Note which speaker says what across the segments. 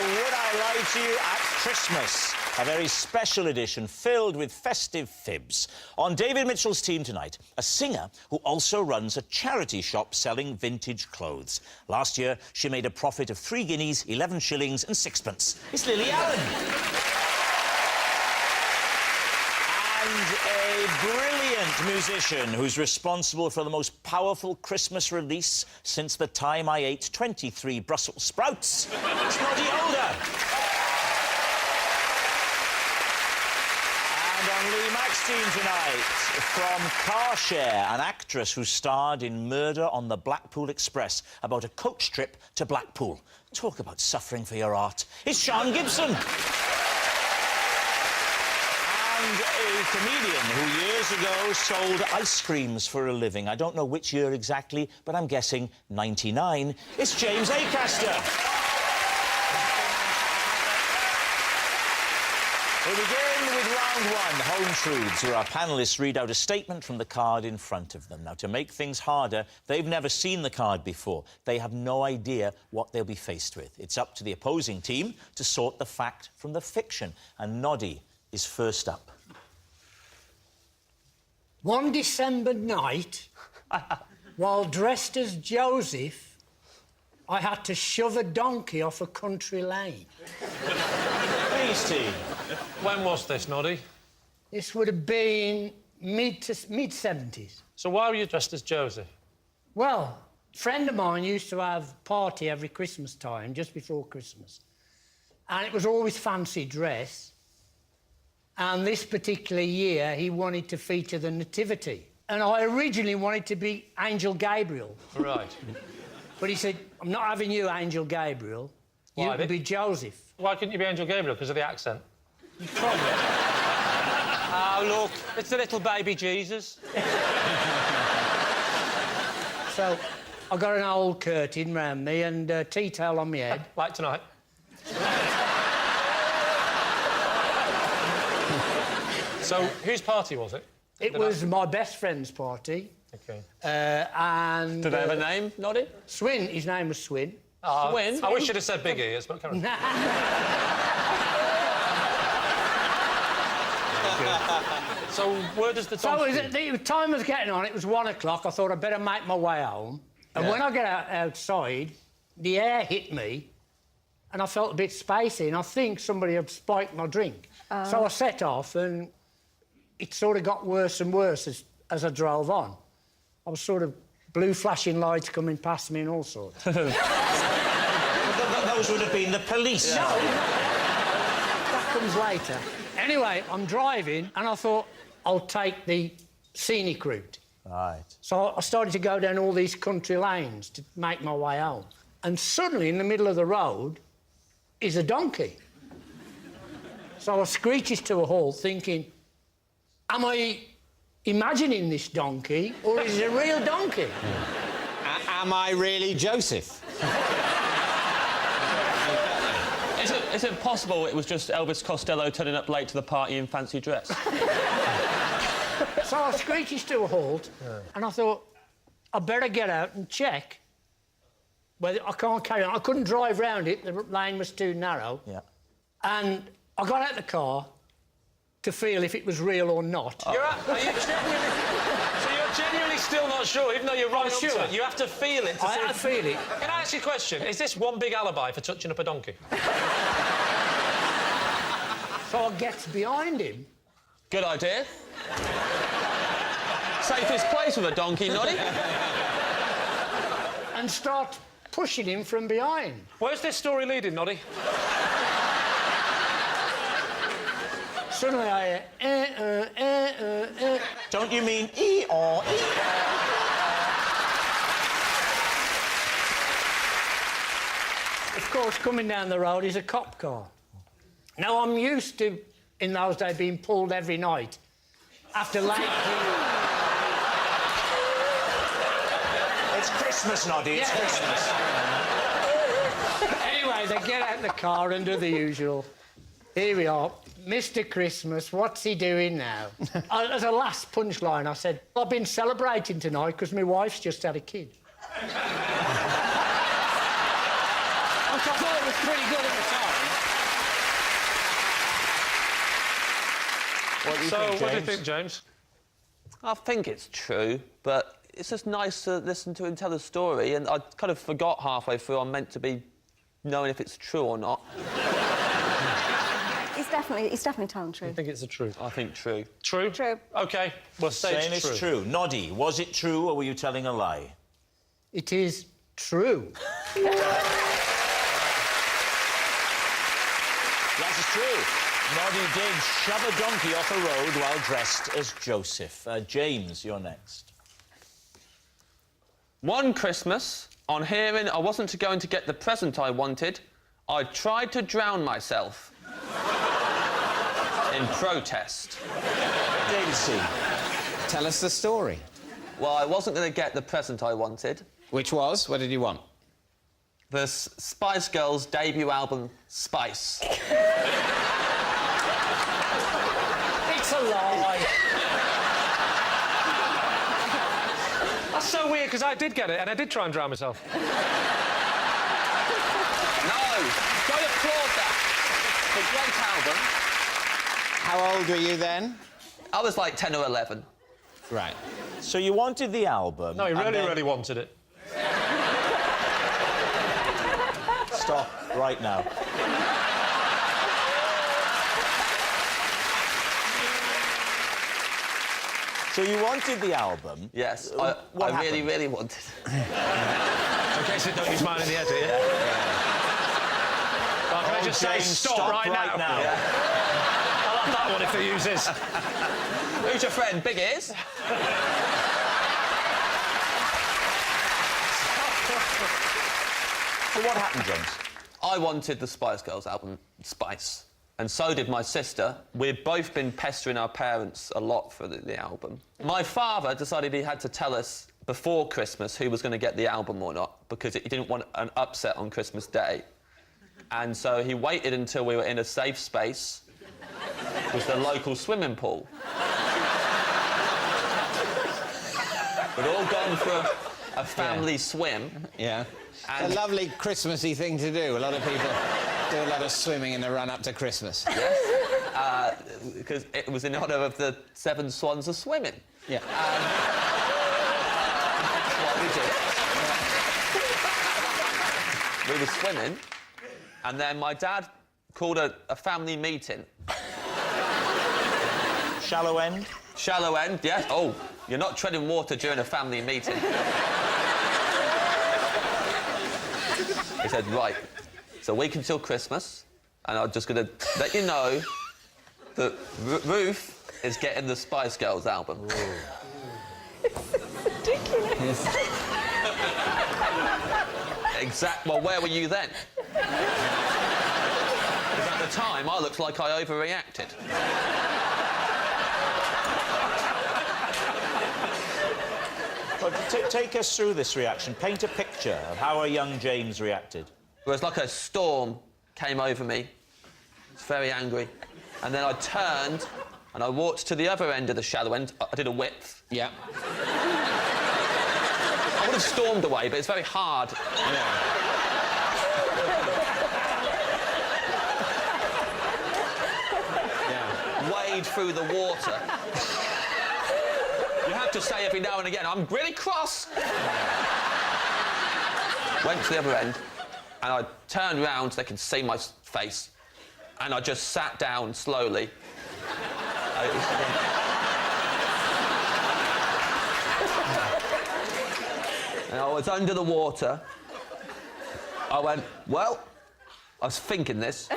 Speaker 1: Would I Lie to You at Christmas? A very special edition filled with festive fibs. On David Mitchell's team tonight, a singer who also runs a charity shop selling vintage clothes. Last year, she made a profit of 3 guineas, 11 shillings and sixpence. It's Lily Allen. And a brilliant musician who's responsible for the most powerful Christmas release since the time I ate 23 Brussels sprouts. It's Noddy Older. And on Lee Mack's team tonight, from Carshare, an actress who starred in Murder on the Blackpool Express about a coach trip to Blackpool. Talk about suffering for your art. It's Sean Gibson. And a comedian who years ago sold ice creams for a living. I don't know which year exactly, but I'm guessing 99. It's James Acaster. We begin with round one, Home Truths, where our panellists read out a statement from the card in front of them. Now, to make things harder, they've never seen the card before. They have no idea what they'll be faced with. It's up to the opposing team to sort the fact from the fiction. And Noddy is first up.
Speaker 2: One December night, while dressed as Joseph, I had to shove a donkey off a country lane.
Speaker 1: Please, team.
Speaker 3: When was this, Noddy?
Speaker 2: This would have been mid-70s.
Speaker 3: So why were you dressed as Joseph?
Speaker 2: Well, a friend of mine used to have a party every Christmas time, just before Christmas. And it was always fancy dress. And this particular year, he wanted to feature the Nativity. And I originally wanted to be Angel Gabriel.
Speaker 3: Right.
Speaker 2: But he said, I'm not having you, Angel Gabriel. You can be Joseph.
Speaker 3: Why couldn't you be Angel Gabriel? Because of the accent?
Speaker 2: Probably.
Speaker 3: Oh, look, it's the little baby Jesus.
Speaker 2: So I got an old curtain round me and a tea towel on my head.
Speaker 3: Like tonight. So, whose party was it?
Speaker 2: It was my best friend's party.
Speaker 3: OK.
Speaker 2: And...
Speaker 4: Did they have a name, Noddy?
Speaker 2: Swin. His name was Swin.
Speaker 4: Swin?
Speaker 3: I wish you'd have said big ears, but come on. So, where does the donkey...
Speaker 2: So the time was getting on. It was 1 o'clock. I thought I'd better make my way home. And when I got outside, the air hit me and I felt a bit spacey and I think somebody had spiked my drink. So I set off and it sort of got worse and worse as I drove on. I was sort of blue flashing lights coming past me and all sorts.
Speaker 1: Those would have been the police.
Speaker 2: No, that comes later. Anyway, I'm driving and I thought, I'll take the scenic route.
Speaker 1: Right.
Speaker 2: So I started to go down all these country lanes to make my way home. And suddenly, in the middle of the road, is a donkey. So I screeches to a halt, thinking, am I imagining this donkey, or is it a real donkey?
Speaker 5: Am I really Joseph?
Speaker 4: Is it possible it was just Elvis Costello turning up late to the party in fancy dress?
Speaker 2: So I screeches to a halt, and I thought, I'd better get out and check whether I can't carry on. I couldn't drive round it, the lane was too narrow.
Speaker 1: Yeah.
Speaker 2: And I got out the car to feel if it was real or not.
Speaker 3: Are you genuinely... So you're genuinely still not sure, even though you're right up to it? You have to feel it to
Speaker 2: I had to feel it.
Speaker 3: Can I ask you a question? Is this one big alibi for touching up a donkey?
Speaker 2: So I gets behind him.
Speaker 4: Good idea. Safest place with a donkey, Noddy.
Speaker 2: And start pushing him from behind.
Speaker 3: Where's this story leading, Noddy?
Speaker 2: Suddenly I
Speaker 1: Don't you mean E or E?
Speaker 2: Of course, coming down the road is a cop car. Now, I'm used to, in those days, being pulled every night after late...
Speaker 1: It's Christmas, Noddy, it's Christmas.
Speaker 2: Anyway, they get out the car and do the usual. Here we are. Mr. Christmas, what's he doing now? As a last punchline, I said, I've been celebrating tonight because my wife's just had a kid. Which I thought was pretty good at the time.
Speaker 1: What do you
Speaker 3: So,
Speaker 1: think, James?
Speaker 3: what do you think, James?
Speaker 4: I think it's true, but it's just nice to listen to him tell a story, and I kind of forgot halfway through I'm meant to be knowing if it's true or not.
Speaker 6: He's definitely telling the truth.
Speaker 3: I think it's the truth.
Speaker 4: I think true.
Speaker 3: True?
Speaker 6: True.
Speaker 3: OK, we'll say
Speaker 1: Saying it's true. Noddy, was it true or were you telling a lie?
Speaker 2: It is true.
Speaker 1: That is true. Noddy did shove a donkey off a road while dressed as Joseph. James, you're next.
Speaker 4: One Christmas, on hearing I wasn't going to get the present I wanted, I tried to drown myself. In protest.
Speaker 1: Daisy.
Speaker 5: Tell us the story.
Speaker 4: Well, I wasn't going to get the present I wanted.
Speaker 5: Which was? What did you want?
Speaker 4: The Spice Girls' debut album, Spice.
Speaker 2: It's a lie.
Speaker 3: That's so weird, because I did get it, and I did try and drown myself.
Speaker 4: No! Don't applaud that. It's a great album.
Speaker 5: How old were you then?
Speaker 4: I was like 10 or 11.
Speaker 5: Right.
Speaker 1: So you wanted the album...
Speaker 3: No, he
Speaker 1: and
Speaker 3: really,
Speaker 1: then-
Speaker 3: really wanted it.
Speaker 1: Stop right now. So you wanted the album.
Speaker 4: Yes,
Speaker 1: What
Speaker 4: I
Speaker 1: happened?
Speaker 4: really, really wanted it.
Speaker 3: In case it don't use mine in the edit, yeah? Well, can I just say
Speaker 1: James,
Speaker 3: stop right now?
Speaker 1: now.
Speaker 3: I like that one if he uses.
Speaker 4: Who's your friend? Big Ears?
Speaker 1: So what happened, James?
Speaker 4: I wanted the Spice Girls album, Spice. And so did my sister. We'd both been pestering our parents a lot for the album. My father decided he had to tell us before Christmas who was going to get the album or not, because he didn't want an upset on Christmas Day. And so he waited until we were in a safe space with the local swimming pool. We'd all gone for a family swim.
Speaker 5: Yeah.
Speaker 4: And-
Speaker 5: A lovely Christmassy thing to do. A lot of people do a lot of swimming in the run-up to Christmas.
Speaker 4: Because it was in honour of the 7 swans of swimming.
Speaker 5: Yeah.
Speaker 4: That's what we did. We were swimming, and then my dad called a family meeting.
Speaker 1: Shallow end?
Speaker 4: Shallow end, yes. Oh, you're not treading water during a family meeting. He said, right, it's a week until Christmas, and I'm just going to let you know that Ruth is getting the Spice Girls album.
Speaker 6: Ridiculous.
Speaker 4: Well, where were you then? Because at the time, I looked like I overreacted.
Speaker 1: Well, take us through this reaction. Paint a picture of how a young James reacted.
Speaker 4: It was like a storm came over me. I was very angry. And then I turned and I walked to the other end of the shallow end. I did a width.
Speaker 5: Yeah.
Speaker 4: I would have stormed away, but it's very hard. Wade through the water. You have to say every now and again, I'm really cross. Went to the other end, and I turned round so they could see my face, and I just sat down slowly. And I was under the water. I went, well, I was thinking this.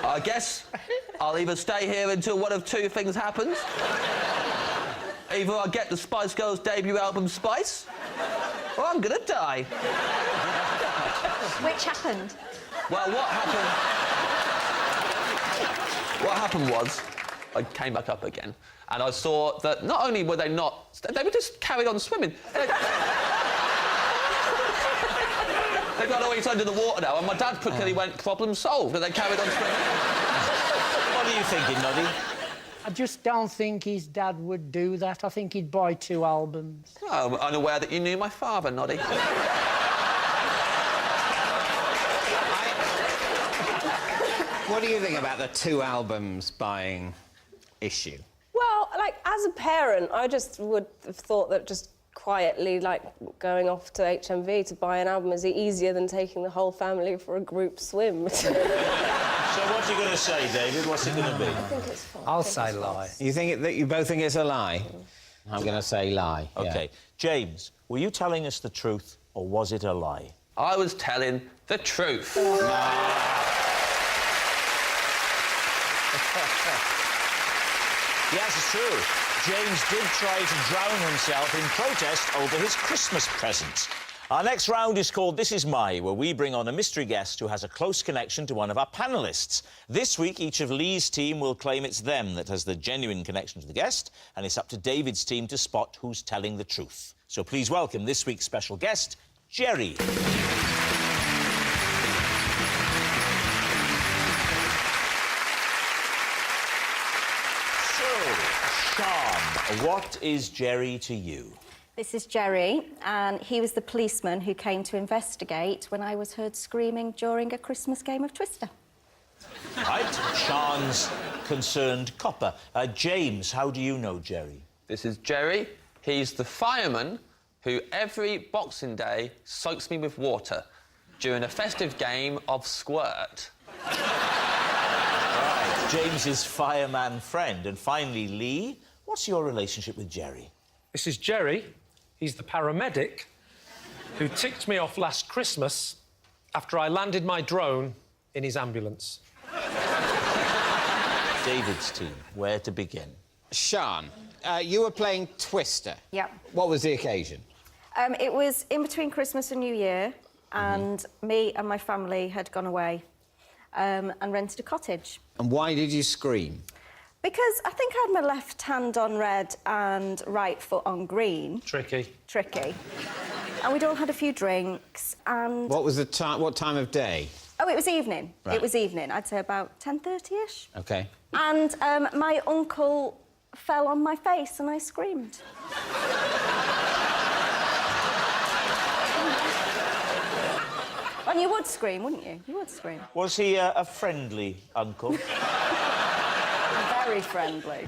Speaker 4: I guess I'll either stay here until one of two things happens. Either I get the Spice Girls' debut album, Spice, or I'm gonna die.
Speaker 6: Which happened?
Speaker 4: Well, what happened was, I came back up again, and I saw that not only were they not... They were just carried on swimming. They got always under the water now, and my dad quickly went, problem solved, and they carried on swimming.
Speaker 1: What are you thinking, Noddy?
Speaker 2: I just don't think his dad would do that. I think he'd buy 2 albums.
Speaker 4: Oh, I'm unaware that you knew my father, Noddy.
Speaker 5: What do you think about the 2 albums buying issue?
Speaker 7: Well, like, as a parent, I just would have thought that just quietly, like, going off to HMV to buy an album is easier than taking the whole family for a group swim.
Speaker 1: So what are you going to say, David? What's it going to be?
Speaker 7: I think it's fun.
Speaker 2: I'll say lie.
Speaker 5: You think that you both think it's a lie? I'm going to say lie.
Speaker 1: OK. James, were you telling us the truth, or was it a lie?
Speaker 4: I was telling the truth.
Speaker 1: Yes, it's true. James did try to drown himself in protest over his Christmas presents. Our next round is called This Is My, where we bring on a mystery guest who has a close connection to one of our panellists. This week, each of Lee's team will claim it's them that has the genuine connection to the guest, and it's up to David's team to spot who's telling the truth. So please welcome this week's special guest, Jerry. Sean, what is Jerry to you?
Speaker 6: This is Jerry, and he was the policeman who came to investigate when I was heard screaming during a Christmas game of Twister.
Speaker 1: Right, Sean's concerned copper. James, how do you know Jerry?
Speaker 4: This is Jerry. He's the fireman who every Boxing Day soaks me with water during a festive game of squirt.
Speaker 1: Right, James's fireman friend. And finally, Lee, what's your relationship with Jerry?
Speaker 3: This is Jerry. He's the paramedic who ticked me off last Christmas after I landed my drone in his ambulance.
Speaker 1: David's team, where to begin?
Speaker 5: Sean, you were playing Twister.
Speaker 6: Yep.
Speaker 5: What was the occasion?
Speaker 6: It was in between Christmas and New Year, and me and my family had gone away and rented a cottage.
Speaker 5: And why did you scream?
Speaker 6: Because I think I had my left hand on red and right foot on green.
Speaker 3: Tricky.
Speaker 6: Tricky. And we'd all had a few drinks, and...
Speaker 5: What was the time? What time of day?
Speaker 6: Oh, it was evening.
Speaker 5: Right.
Speaker 6: It was evening. I'd say about 10:30ish.
Speaker 5: OK.
Speaker 6: And my uncle fell on my face and I screamed. And you would scream, wouldn't you? You would scream.
Speaker 1: Was he a friendly uncle?
Speaker 6: Very friendly.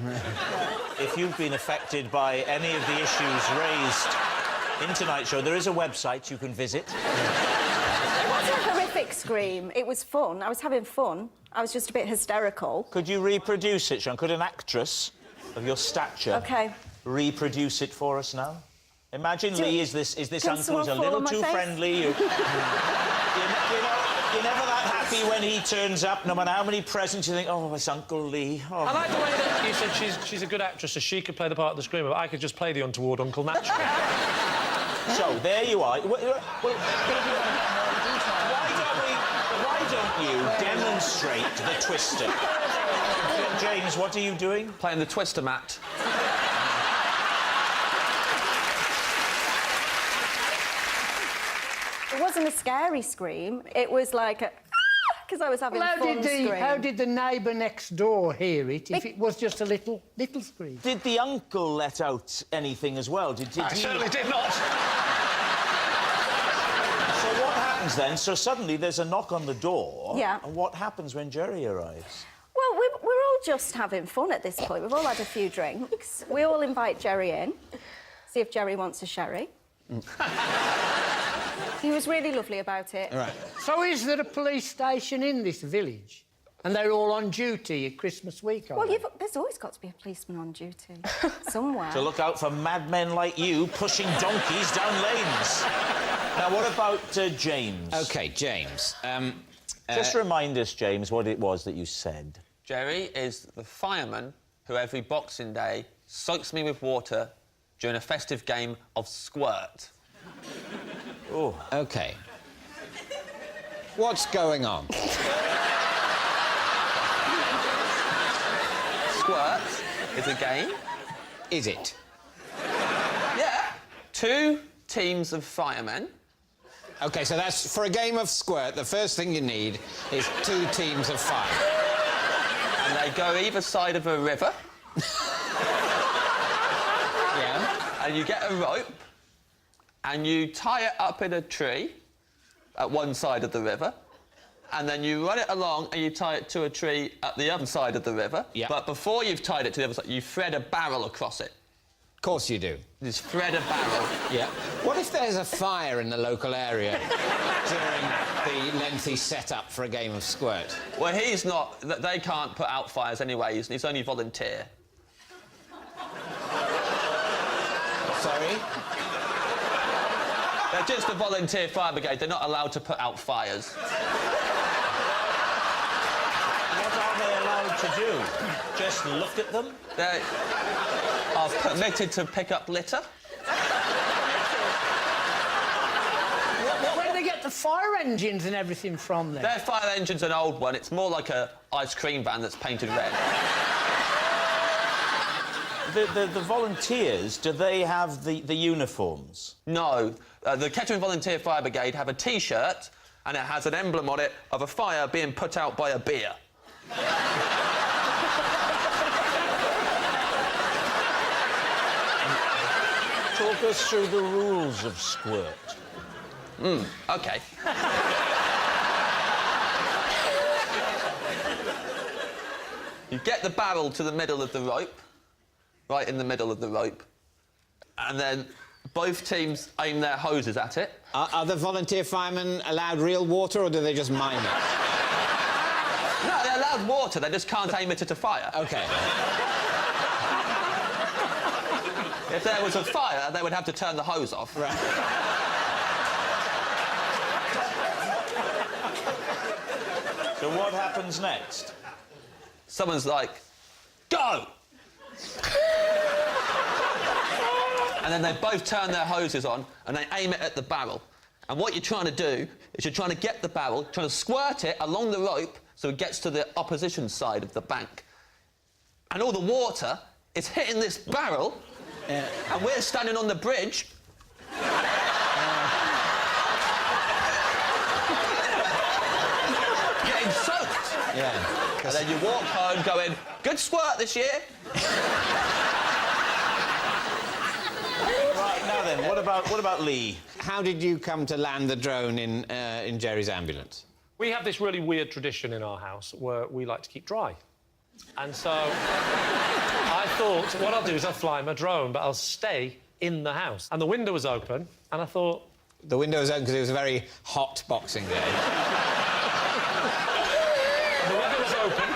Speaker 1: If you've been affected by any of the issues raised in tonight's show, there is a website you can visit.
Speaker 6: It wasn't a horrific scream. It was fun. I was having fun. I was just a bit hysterical.
Speaker 1: Could you reproduce it, Sean? Could an actress of your stature reproduce it for us now? Imagine, Lee, is this uncle who's a little too friendly. You're never that happy when he turns up, no matter how many presents you think, oh, it's Uncle Lee. Oh.
Speaker 3: I like the way that you said she's a good actress, so she could play the part of the screamer, but I could just play the untoward uncle naturally.
Speaker 1: So, there you are. Why don't you demonstrate the Twister? James, what are you doing?
Speaker 4: Playing the Twister mat.
Speaker 6: It wasn't a scary scream. It was like a... because I was having fun scream.
Speaker 2: How did the neighbour next door hear it if it was just a little scream?
Speaker 1: Did the uncle let out anything as well? Did
Speaker 3: I certainly did not.
Speaker 1: So what happens then? So suddenly there's a knock on the door.
Speaker 6: Yeah.
Speaker 1: And what happens when Jerry arrives?
Speaker 6: Well, we're all just having fun at this point. We've all had a few drinks. We all invite Jerry in, see if Jerry wants a sherry. He was really lovely about it.
Speaker 5: Right.
Speaker 2: So is there a police station in this village? And they're all on duty at Christmas week, are
Speaker 6: Well,
Speaker 2: they?
Speaker 6: there's always got to be a policeman on duty somewhere.
Speaker 1: To look out for madmen like you pushing donkeys down lanes. Now, what about James?
Speaker 5: OK, James.
Speaker 1: Just remind us, James, what it was that you said.
Speaker 4: Jerry is the fireman who every Boxing Day soaks me with water during a festive game of squirt.
Speaker 1: Oh.
Speaker 5: OK. What's going on?
Speaker 4: Squirt is a game.
Speaker 5: Is it?
Speaker 4: Yeah. 2 teams of firemen.
Speaker 5: OK, so that's... For a game of squirt, the first thing you need is 2 teams of fire.
Speaker 4: And they go either side of a river.
Speaker 5: Yeah.
Speaker 4: And you get a rope and you tie it up in a tree at one side of the river, and then you run it along and you tie it to a tree at the other side of the river.
Speaker 5: Yeah.
Speaker 4: But before you've tied it to the other side, you thread a barrel across it.
Speaker 5: Of course you do.
Speaker 4: Just thread a barrel.
Speaker 5: Yeah. What if there's a fire in the local area during the lengthy setup for a game of squirt?
Speaker 4: Well, he's not... They can't put out fires anyway. He's only volunteer.
Speaker 5: Sorry?
Speaker 4: They're just a volunteer fire brigade. They're not allowed to put out fires.
Speaker 1: What are they allowed to do? Just look at them?
Speaker 4: They are permitted to pick up litter.
Speaker 2: Where do they get the fire engines and everything from then?
Speaker 4: Their fire engine's an old one. It's more like a ice cream van that's painted red.
Speaker 1: The volunteers, do they have the uniforms?
Speaker 4: No. The Kettering Volunteer Fire Brigade have a T-shirt and it has an emblem on it of a fire being put out by a beer.
Speaker 1: Talk us through the rules of squirt.
Speaker 4: OK. You get the barrel to the middle of the rope, right in the middle of the rope, and then both teams aim their hoses at it.
Speaker 5: Are the volunteer firemen allowed real water, or do they just mime it?
Speaker 4: No, they're allowed water, they just can't aim it at a fire.
Speaker 5: OK.
Speaker 4: If there was a fire, they would have to turn the hose off.
Speaker 5: Right.
Speaker 1: So what happens next?
Speaker 4: Someone's like, go! And then they both turn their hoses on and they aim it at the barrel. And what you're trying to do is you're trying to get the barrel, trying to squirt it along the rope so it gets to the opposition side of the bank. And all the water is hitting this barrel, and we're standing on the bridge. Getting soaked.
Speaker 5: Yeah.
Speaker 4: And then you walk home going, good squirt this year.
Speaker 1: Right, now then, what about Lee?
Speaker 5: How did you come to land the drone in Jerry's ambulance?
Speaker 3: We have this really weird tradition in our house where we like to keep dry. And so I thought, what I'll do is I'll fly my drone, but I'll stay in the house. And the window was open, and I thought...
Speaker 5: The window was open because it was a very hot Boxing Day.
Speaker 3: The window was open.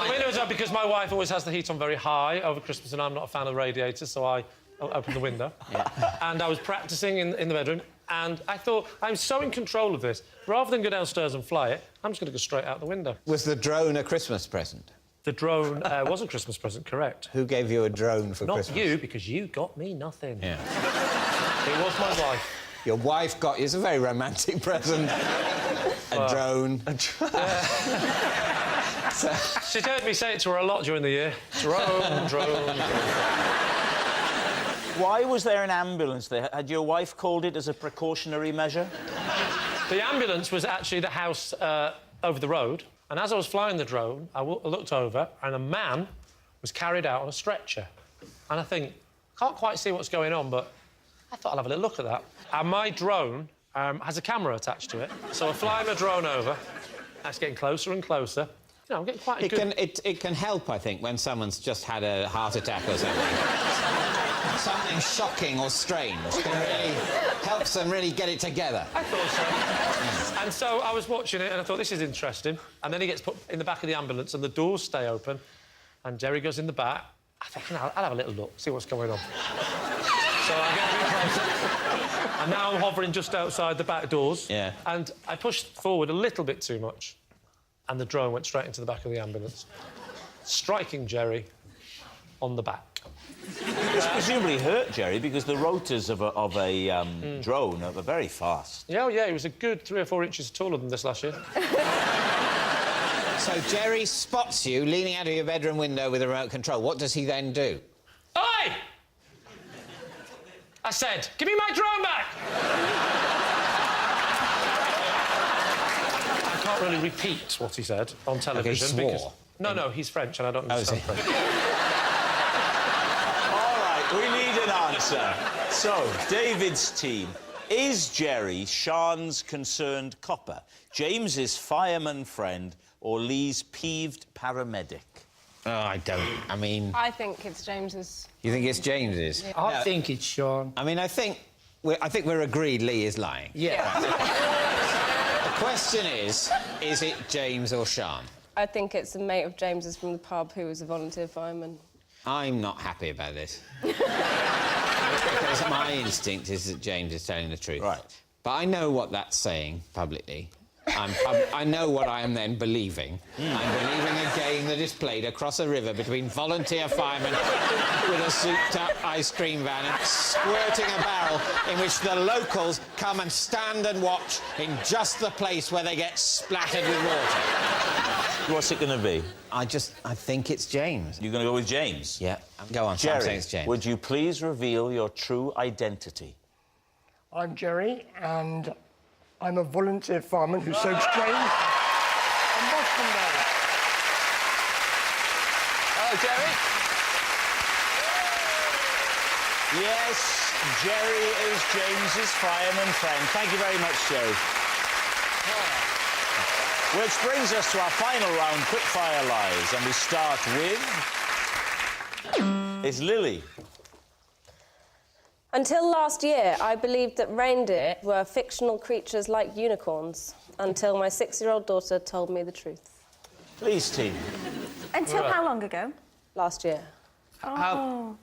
Speaker 3: The window was open because my wife always has the heat on very high over Christmas, and I'm not a fan of radiators, so I opened the window. Yeah. And I was practising in the bedroom, and I thought, I'm so in control of this, rather than go downstairs and fly it, I'm just going to go straight out the window.
Speaker 5: Was the drone a Christmas present?
Speaker 3: The drone was a Christmas present, correct.
Speaker 5: Who gave you a drone for Christmas?
Speaker 3: Not you, because you got me nothing.
Speaker 5: Yeah.
Speaker 3: It was my wife.
Speaker 5: Your wife got you... It's a very romantic present. A drone.
Speaker 3: She's heard me say it to her a lot during the year. Drone, drone.
Speaker 1: Why was there an ambulance there? Had your wife called it as a precautionary measure?
Speaker 3: The ambulance was actually the house over the road, and as I was flying the drone, I looked over, and a man was carried out on a stretcher. And I think, can't quite see what's going on, but I thought I'll have a little look at that. And my drone has a camera attached to it, so I fly my drone over. That's getting closer and closer. You know, I'm getting quite a good...
Speaker 5: It can help, I think, when someone's just had a heart attack or something. Something shocking or strange can really helps them really get it together.
Speaker 3: I thought so. And so I was watching it and I thought, this is interesting. And then he gets put in the back of the ambulance and the doors stay open and Jerry goes in the back. I think, I'll have a little look, see what's going on. So I get a bit closer. And now I'm hovering just outside the back doors.
Speaker 5: Yeah.
Speaker 3: And I pushed forward a little bit too much and the drone went straight into the back of the ambulance, striking Jerry on the back.
Speaker 1: This presumably hurt Jerry because the rotors of a drone are very fast.
Speaker 3: Yeah, he was a good 3 or 4 inches taller than this last year.
Speaker 5: So Jerry spots you leaning out of your bedroom window with a remote control. What does he then do?
Speaker 3: Oi! I said, give me my drone back! I can't really repeat what he said on television.
Speaker 5: Okay, he swore.
Speaker 3: Because... No, he's French and I don't understand French.
Speaker 1: All right, we need an answer. So, David's team, Is Jerry Sean's concerned copper, James's fireman friend, or Lee's peeved paramedic?
Speaker 5: Oh, I don't. I mean...
Speaker 7: I think it's James's.
Speaker 5: You think it's James's? Yeah.
Speaker 2: I think it's Sean.
Speaker 5: I mean, I think we're agreed Lee is lying.
Speaker 2: Yeah.
Speaker 5: The question is it James or Sean?
Speaker 7: I think it's a mate of James's from the pub who was a volunteer fireman.
Speaker 5: I'm not happy about this. Because my instinct is that James is telling the truth.
Speaker 1: Right.
Speaker 5: But I know what that's saying publicly. I know what I am then believing. I'm believing a game that is played across a river between volunteer firemen with a souped-up ice cream van and squirting a barrel in which the locals come and stand and watch in just the place where they get splattered with water.
Speaker 1: What's it going to be?
Speaker 5: I think it's James.
Speaker 1: You're going to go with James?
Speaker 5: Yeah. Go on,
Speaker 1: Jerry,
Speaker 5: I'm saying it's James.
Speaker 1: would you please reveal your true identity?
Speaker 8: I'm Jerry, and I'm a volunteer fireman who soaks drains on Boston Road.
Speaker 4: Oh, Jerry?
Speaker 1: Yes, Jerry is James's fireman friend. Thank you very much, Jerry. Which brings us to our final round, quickfire lies, and we start with... It's Lily.
Speaker 7: Until last year, I believed that reindeer were fictional creatures like unicorns, until my 6-year-old daughter told me the truth.
Speaker 1: Please, team.
Speaker 6: Until how long ago?
Speaker 7: Last year.
Speaker 6: Oh.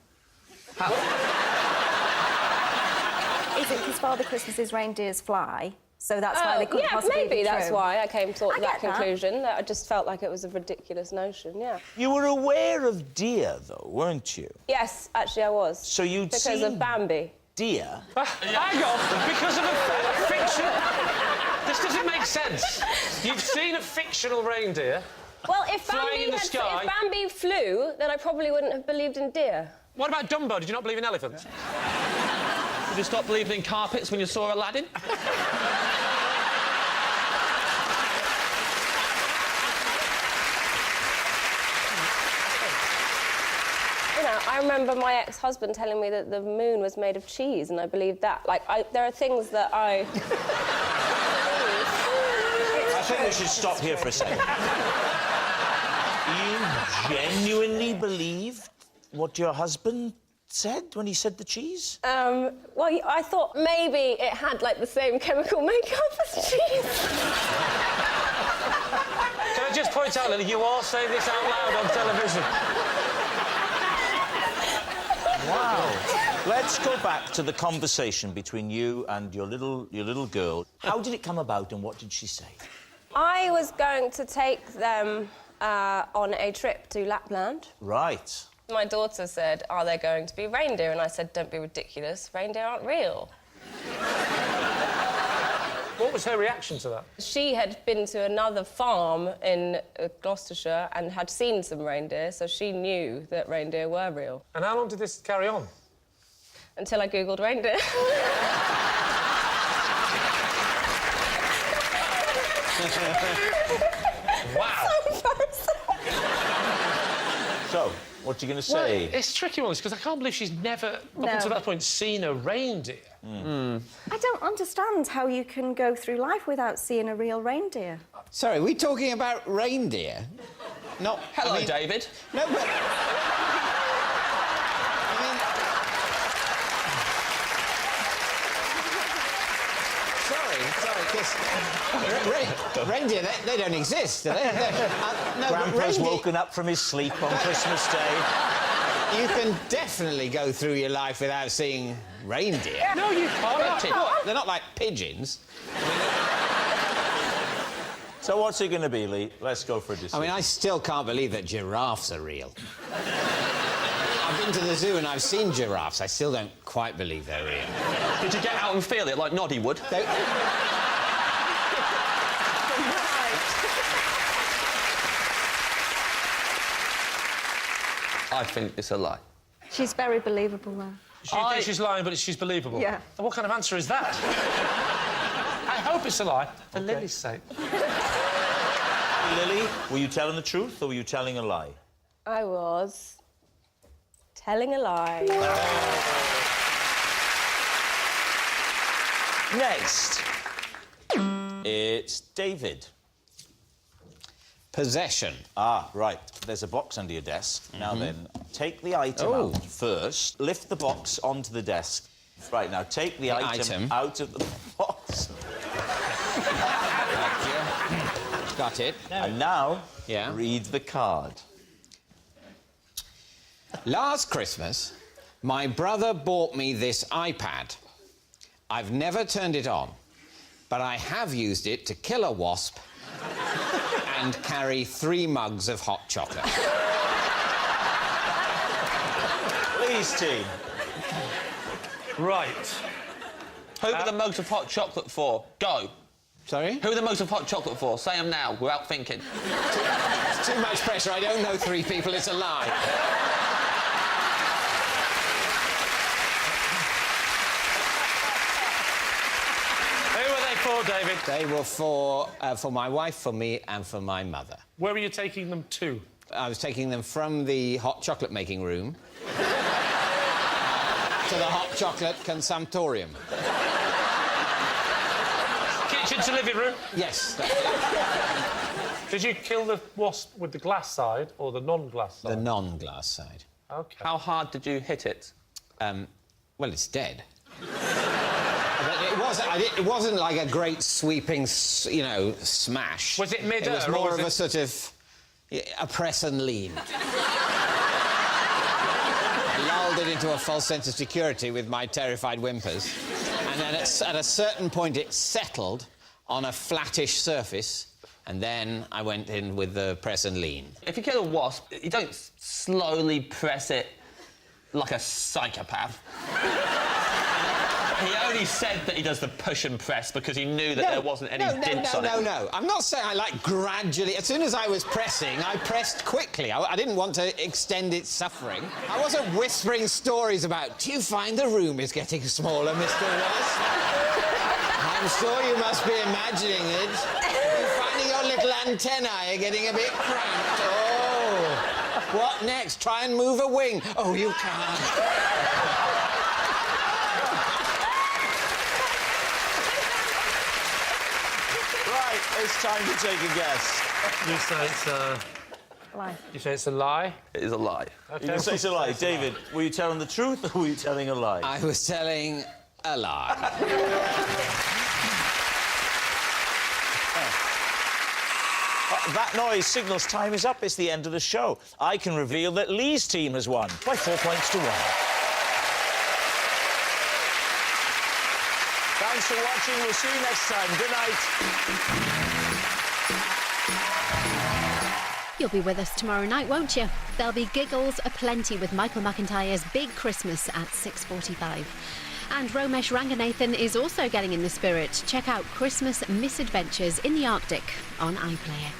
Speaker 6: Is it because Father Christmas's reindeers fly? So that's why they couldn't possibly
Speaker 7: maybe
Speaker 6: be
Speaker 7: that's
Speaker 6: true?
Speaker 7: why I came to
Speaker 6: I
Speaker 7: that
Speaker 6: get that.
Speaker 7: conclusion. That I just felt like it was a ridiculous notion, yeah.
Speaker 1: You were aware of deer, though, weren't you?
Speaker 7: Yes, actually I was.
Speaker 1: So you'd
Speaker 7: Because
Speaker 1: seen
Speaker 7: of Bambi.
Speaker 1: deer?
Speaker 3: Hang on, because of a fiction... This doesn't make sense. You've seen a fictional reindeer.
Speaker 7: Well, if
Speaker 3: Flying in the sky.
Speaker 7: if Bambi flew, then I probably wouldn't have believed in deer.
Speaker 3: What about Dumbo? Did you not believe in elephants?
Speaker 4: Did you stop believing in carpets when you saw Aladdin?
Speaker 7: You know, I remember my ex-husband telling me that the moon was made of cheese, and I believed that. Like, there are things that I...
Speaker 1: I think we should stop here for a second. You genuinely believed what your husband said when he said the cheese?
Speaker 7: Well, I thought maybe it had, like, the same chemical makeup as cheese.
Speaker 3: Can I just point out, Lily, you are saying this out loud on television.
Speaker 1: Wow. Let's go back to the conversation between you and your little girl. How did it come about and what did she say?
Speaker 7: I was going to take them on a trip to Lapland.
Speaker 1: Right.
Speaker 7: My daughter said, "Are there going to be reindeer?" And I said, "Don't be ridiculous. Reindeer aren't real."
Speaker 3: What was her reaction to that?
Speaker 7: She had been to another farm in Gloucestershire and had seen some reindeer, so she knew that reindeer were real.
Speaker 3: And how long did this carry on?
Speaker 7: Until I googled reindeer.
Speaker 3: Wow.
Speaker 1: So, what are you going to
Speaker 3: Well,
Speaker 1: say?
Speaker 3: it's a tricky one, because I can't believe she's never, up until that point, seen a reindeer.
Speaker 6: I don't understand how you can go through life without seeing a real reindeer.
Speaker 5: Sorry, are we talking about reindeer? Not...
Speaker 4: Hello, David.
Speaker 5: No, but... Sorry, because reindeer, they don't exist, do they? No,
Speaker 1: Grandpa's woken up from his sleep on Christmas Day.
Speaker 5: You can definitely go through your life without seeing reindeer.
Speaker 3: No, you can't.
Speaker 5: They're not like pigeons.
Speaker 1: So what's it going to be, Lee? Let's go for a decision.
Speaker 5: I mean, I still can't believe that giraffes are real. I've been to the zoo and I've seen giraffes. I still don't quite believe they're real.
Speaker 4: Did you get out and feel it like Noddy would? I think it's a lie.
Speaker 6: She's very believable, though.
Speaker 3: She thinks she's lying, but she's believable.
Speaker 6: Yeah.
Speaker 3: And what kind of answer is that? I hope it's a lie, for Lily's sake.
Speaker 1: Lily, were you telling the truth or were you telling a lie?
Speaker 7: I was telling a lie.
Speaker 1: Next, it's David.
Speaker 5: Possession.
Speaker 1: Ah, right. There's a box under your desk. Now then, take the item out first. Lift the box onto the desk. Right, now take the item out of the box.
Speaker 5: Thank you. Got it.
Speaker 1: And now,
Speaker 5: Yeah.
Speaker 1: read the card.
Speaker 5: Last Christmas, my brother bought me this iPad. I've never turned it on, but I have used it to kill a wasp and carry 3 mugs of hot chocolate.
Speaker 1: Please, team.
Speaker 3: Right.
Speaker 4: Who were the mugs of hot chocolate for? Go.
Speaker 5: Sorry?
Speaker 4: Who are the mugs of hot chocolate for? Say them now, without thinking.
Speaker 5: It's too much pressure. I don't know 3 people. It's a lie.
Speaker 3: Who were they for, David?
Speaker 5: They were for my wife, for me, and for my mother.
Speaker 3: Where were you taking them to?
Speaker 5: I was taking them from the hot chocolate making room to the hot chocolate consumptorium.
Speaker 3: Kitchen to living room?
Speaker 5: Yes,
Speaker 3: Did you kill the wasp with the glass side or the non-glass side?
Speaker 5: the non-glass side.
Speaker 3: OK.
Speaker 4: How hard did you hit it?
Speaker 5: Well, it's dead. But it wasn't like a great sweeping, smash.
Speaker 3: Was it mid-air,
Speaker 5: It was
Speaker 3: or
Speaker 5: more
Speaker 3: was
Speaker 5: of
Speaker 3: it-
Speaker 5: a sort of a press and lean. Lulled it into a false sense of security with my terrified whimpers. And then at a certain point, it settled on a flattish surface, and then I went in with the press and lean.
Speaker 4: If you kill a wasp, you don't slowly press it like a psychopath. He only said that he does the push and press because he knew that there wasn't any dints on it.
Speaker 5: No. I'm not saying I gradually... As soon as I was pressing, I pressed quickly. I didn't want to extend its suffering. I wasn't whispering stories about, do you find the room is getting smaller, Mr. Wasp? I'm sure you must be imagining it. You're finding your little antennae are getting a bit cramped. Oh, what next? Try and move a wing. Oh, you can't.
Speaker 1: Right, it's time to take a guess.
Speaker 3: You say it's a...
Speaker 6: Lie.
Speaker 3: You say it's a lie?
Speaker 4: It is a lie.
Speaker 3: OK.
Speaker 1: You can say it's a lie. David, were you telling the truth or were you telling a lie?
Speaker 5: I was telling a lie.
Speaker 1: That noise signals time is up. It's the end of the show. I can reveal that Lee's team has won by 4 points to 1. Thanks for watching. We'll see you next time. Good night.
Speaker 9: You'll be with us tomorrow night, won't you? There'll be giggles aplenty with Michael McIntyre's Big Christmas at 6:45. And Romesh Ranganathan is also getting in the spirit. Check out Christmas Misadventures in the Arctic on iPlayer.